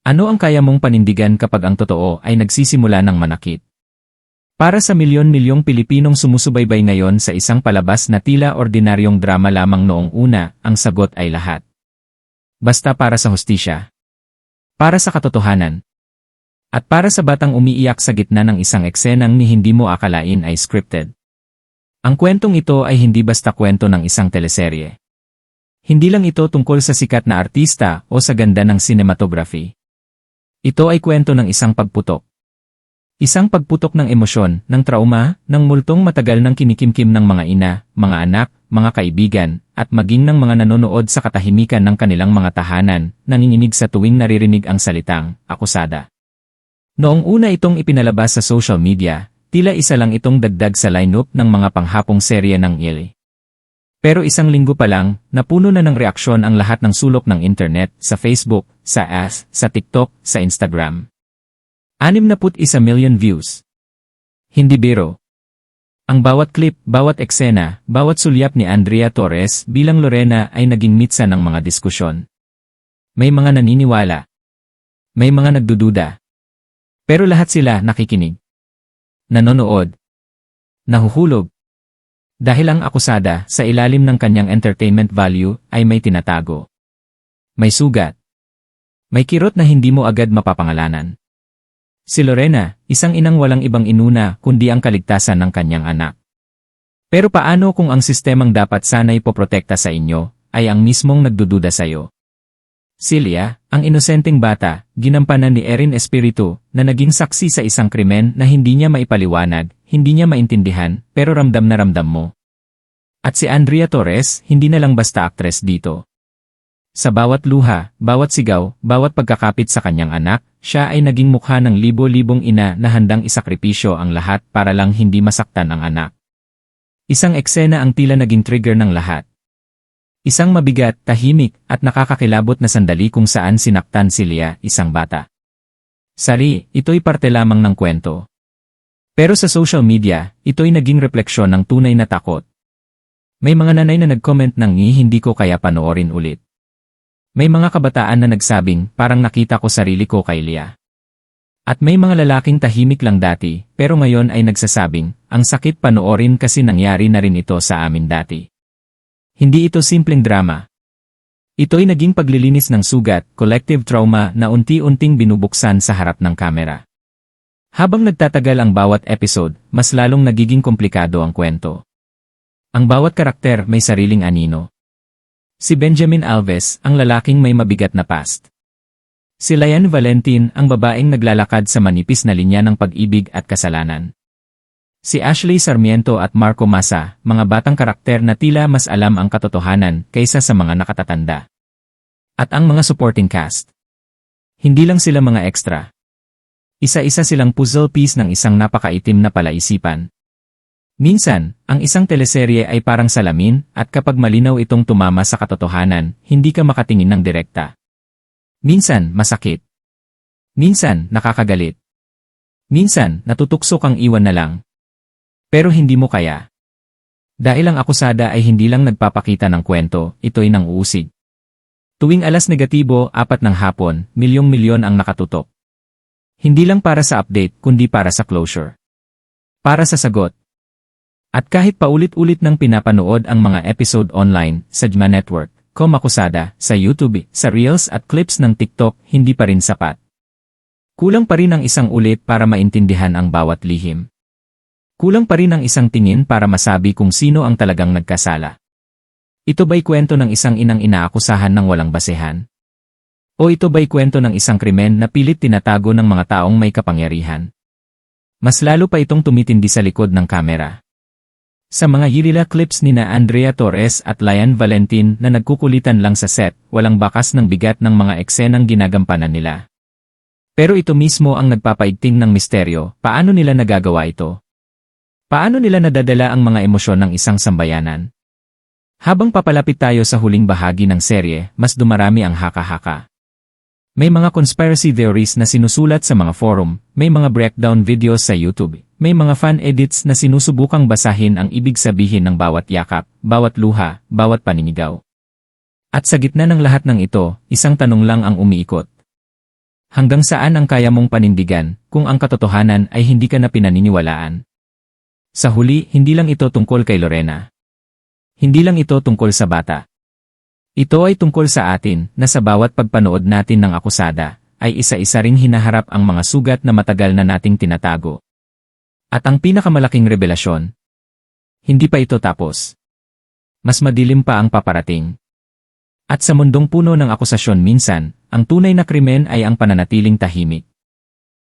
Ano ang kaya mong panindigan kapag ang totoo ay nagsisimula ng manakit? Para sa milyon-milyong Pilipinong sumusubaybay ngayon sa isang palabas na tila ordinaryong drama lamang noong una, ang sagot ay lahat. Basta para sa hustisya. Para sa katotohanan. At para sa batang umiiyak sa gitna ng isang eksenang ni hindi mo akalain ay scripted. Ang kwentong ito ay hindi basta kwento ng isang teleserye. Hindi lang ito tungkol sa sikat na artista o sa ganda ng cinematography. Ito ay kwento ng isang pagputok. Isang pagputok ng emosyon, ng trauma, ng multong matagal ng kinikimkim ng mga ina, mga anak, mga kaibigan, at maging ng mga nanonood sa katahimikan ng kanilang mga tahanan, nanginginig sa tuwing naririnig ang salitang, akusada. Noong una itong ipinalabas sa social media, tila isa lang itong dagdag sa lineup ng mga panghapong serye ng ILE. Pero isang linggo pa lang, napuno na ng reaksyon ang lahat ng sulok ng internet, sa Facebook, sa X, sa TikTok, sa Instagram. 61 million views. Hindi biro. Ang bawat clip, bawat eksena, bawat sulyap ni Andrea Torres bilang Lorena ay naging mitsa ng mga diskusyon. May mga naniniwala. May mga nagdududa. Pero lahat sila nakikinig. Nanonood. Nahuhulog. Dahil ang akusada sa ilalim ng kanyang entertainment value ay may tinatago. May sugat. May kirot na hindi mo agad mapapangalanan. Si Lorena, isang inang walang ibang inuna kundi ang kaligtasan ng kanyang anak. Pero paano kung ang sistemang dapat sana'y poprotekta sa inyo, ay ang mismong nagdududa sa'yo? Celia, ang inosenteng bata, ginampanan ni Erin Espiritu, na naging saksi sa isang krimen na hindi niya maipaliwanag, hindi niya maintindihan, pero ramdam na ramdam mo. At si Andrea Torres, hindi na lang basta aktres dito. Sa bawat luha, bawat sigaw, bawat pagkakapit sa kanyang anak, siya ay naging mukha ng libo-libong ina na handang isakripisyo ang lahat para lang hindi masaktan ang anak. Isang eksena ang tila naging trigger ng lahat. Isang mabigat, tahimik, at nakakakilabot na sandali kung saan sinaktan si Leah, isang bata. Sari, ito'y parte lamang ng kwento. Pero sa social media, ito'y naging refleksyon ng tunay na takot. May mga nanay na nag-comment ng hindi ko kaya panoorin ulit. May mga kabataan na nagsabing, parang nakita ko sarili ko kay Leah. At may mga lalaking tahimik lang dati, pero ngayon ay nagsasabing, ang sakit panoorin kasi nangyari na rin ito sa amin dati. Hindi ito simpleng drama. Ito'y naging paglilinis ng sugat, collective trauma na unti-unting binubuksan sa harap ng kamera. Habang nagtatagal ang bawat episode, mas lalong nagiging komplikado ang kwento. Ang bawat karakter may sariling anino. Si Benjamin Alves, ang lalaking may mabigat na past. Si Lian Valentin, ang babaeng naglalakad sa manipis na linya ng pag-ibig at kasalanan. Si Ashley Sarmiento at Marco Massa, mga batang karakter na tila mas alam ang katotohanan kaysa sa mga nakatatanda. At ang mga supporting cast. Hindi lang sila mga extra. Isa-isa silang puzzle piece ng isang napakaitim na palaisipan. Minsan, ang isang teleserye ay parang salamin at kapag malinaw itong tumama sa katotohanan, hindi ka makatingin ng direkta. Minsan, masakit. Minsan, nakakagalit. Minsan, natutuksok ang iwan na lang. Pero hindi mo kaya. Dahil ang akusada ay hindi lang nagpapakita ng kwento, ito'y nang uusig. Tuwing alas negatibo, 4 ng hapon, milyong-milyon ang nakatutok. Hindi lang para sa update, kundi para sa closure. Para sa sagot. At kahit paulit-ulit nang pinapanood ang mga episode online, sa Jma Network, Akusada, sa YouTube, sa Reels at clips ng TikTok, hindi pa rin sapat. Kulang pa rin ang isang ulit para maintindihan ang bawat lihim. Kulang pa rin ang isang tingin para masabi kung sino ang talagang nagkasala. Ito ba'y kwento ng isang inang inaakusahan ng walang basehan? O ito ba'y kwento ng isang krimen na pilit tinatago ng mga taong may kapangyarihan? Mas lalo pa itong tumitindi sa likod ng kamera. Sa mga guerrilla clips nina Andrea Torres at Lian Valentin na nagkukulitan lang sa set, walang bakas ng bigat ng mga eksenang ginagampanan nila. Pero ito mismo ang nagpapaigting ng misteryo, paano nila nagagawa ito? Paano nila nadadala ang mga emosyon ng isang sambayanan? Habang papalapit tayo sa huling bahagi ng serye, mas dumarami ang haka-haka. May mga conspiracy theories na sinusulat sa mga forum, may mga breakdown videos sa YouTube, may mga fan edits na sinusubukang basahin ang ibig sabihin ng bawat yakap, bawat luha, bawat paninigaw. At sa gitna ng lahat ng ito, isang tanong lang ang umiikot. Hanggang saan ang kaya mong panindigan kung ang katotohanan ay hindi ka na pinaniniwalaan? Sa huli, hindi lang ito tungkol kay Lorena. Hindi lang ito tungkol sa bata. Ito ay tungkol sa atin na sa bawat pagpanood natin ng akusada, ay isa-isa ring hinaharap ang mga sugat na matagal na nating tinatago. At ang pinakamalaking revelasyon, hindi pa ito tapos. Mas madilim pa ang paparating. At sa mundong puno ng akusasyon minsan, ang tunay na krimen ay ang pananatiling tahimik.